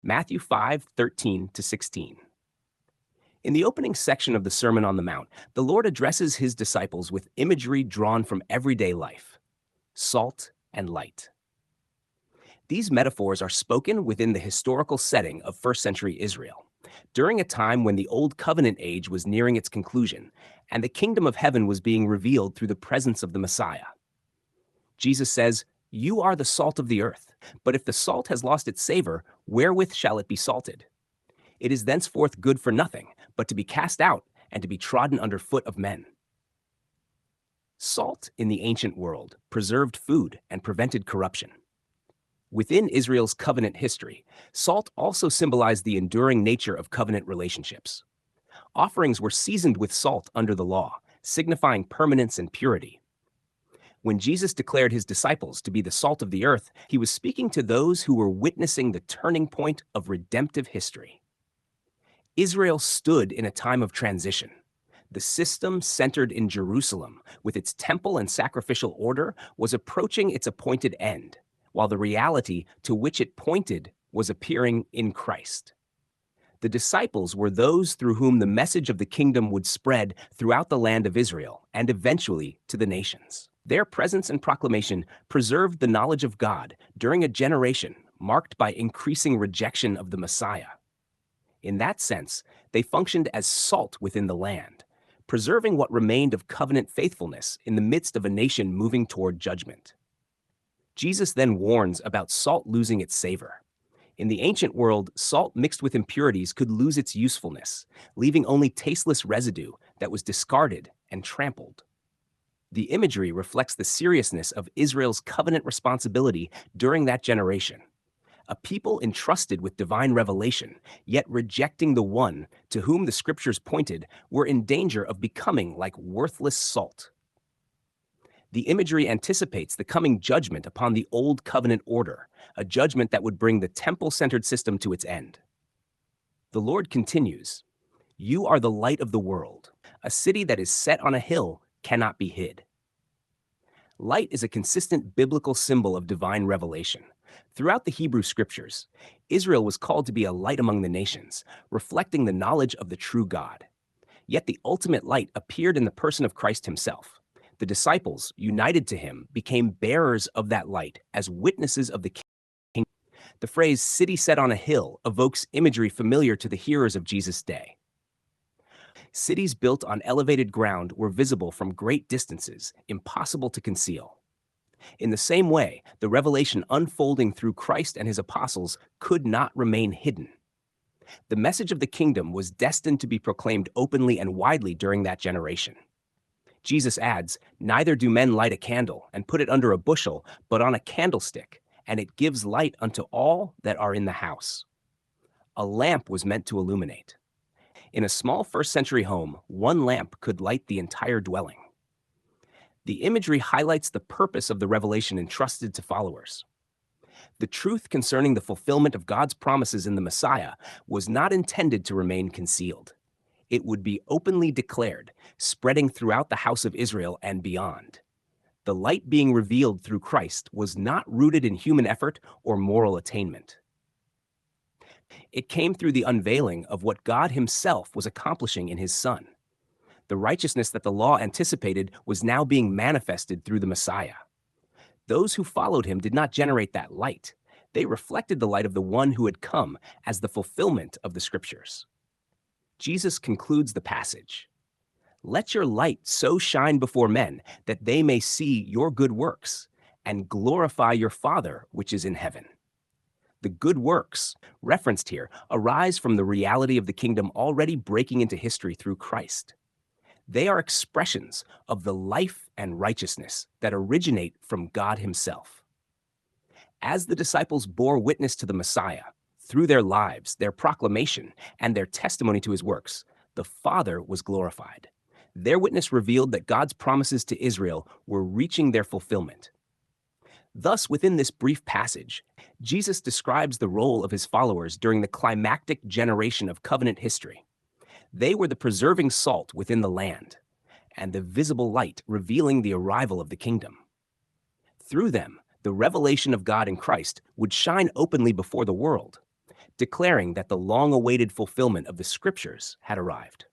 Matthew 5:13-16. In the opening section of the Sermon on the Mount, the Lord addresses his disciples with imagery drawn from everyday life: salt and light. These metaphors are spoken within the historical setting of first century Israel, during a time when the Old Covenant age was nearing its conclusion and the kingdom of heaven was being revealed through the presence of the Messiah. Jesus says, "You are the salt of the earth, but if the salt has lost its savor, wherewith shall it be salted? It is thenceforth good for nothing, but to be cast out and to be trodden under foot of men." Salt in the ancient world preserved food and prevented corruption. Within Israel's covenant history, salt also symbolized the enduring nature of covenant relationships. Offerings were seasoned with salt under the law, signifying permanence and purity. When Jesus declared his disciples to be the salt of the earth, he was speaking to those who were witnessing the turning point of redemptive history. Israel stood in a time of transition. The system centered in Jerusalem, with its temple and sacrificial order, was approaching its appointed end, while the reality to which it pointed was appearing in Christ. The disciples were those through whom the message of the kingdom would spread throughout the land of Israel and eventually to the nations. Their presence and proclamation preserved the knowledge of God during a generation marked by increasing rejection of the Messiah. In that sense, they functioned as salt within the land, preserving what remained of covenant faithfulness in the midst of a nation moving toward judgment. Jesus then warns about salt losing its savor. In the ancient world, salt mixed with impurities could lose its usefulness, leaving only tasteless residue that was discarded and trampled. The imagery reflects the seriousness of Israel's covenant responsibility during that generation. A people entrusted with divine revelation, yet rejecting the one to whom the scriptures pointed, were in danger of becoming like worthless salt. The imagery anticipates the coming judgment upon the old covenant order, a judgment that would bring the temple-centered system to its end. The Lord continues, "You are the light of the world. A city that is set on a hill cannot be hid." Light is a consistent biblical symbol of divine revelation. Throughout the Hebrew scriptures, Israel was called to be a light among the nations, reflecting the knowledge of the true God. Yet the ultimate light appeared in the person of Christ himself. The disciples, united to him, became bearers of that light as witnesses of the kingdom. The phrase "city set on a hill" evokes imagery familiar to the hearers of Jesus' day. Cities built on elevated ground were visible from great distances, impossible to conceal. In the same way, the revelation unfolding through Christ and his apostles could not remain hidden. The message of the kingdom was destined to be proclaimed openly and widely during that generation. Jesus adds, "Neither do men light a candle and put it under a bushel, but on a candlestick, and it gives light unto all that are in the house." A lamp was meant to illuminate. In a small first-century home, one lamp could light the entire dwelling. The imagery highlights the purpose of the revelation entrusted to followers. The truth concerning the fulfillment of God's promises in the Messiah was not intended to remain concealed. It would be openly declared, spreading throughout the house of Israel and beyond. The light being revealed through Christ was not rooted in human effort or moral attainment. It came through the unveiling of what God himself was accomplishing in his Son. The righteousness that the law anticipated was now being manifested through the Messiah. Those who followed him did not generate that light. They reflected the light of the one who had come as the fulfillment of the scriptures. Jesus concludes the passage. "Let your light so shine before men that they may see your good works and glorify your Father which is in heaven." The good works referenced here arise from the reality of the kingdom already breaking into history through Christ. They are expressions of the life and righteousness that originate from God himself. As the disciples bore witness to the Messiah, through their lives, their proclamation, and their testimony to his works, the Father was glorified. Their witness revealed that God's promises to Israel were reaching their fulfillment. Thus, within this brief passage, Jesus describes the role of his followers during the climactic generation of covenant history. They were the preserving salt within the land, and the visible light revealing the arrival of the kingdom. Through them, the revelation of God in Christ would shine openly before the world. declaring that the long awaited fulfillment of the scriptures had arrived.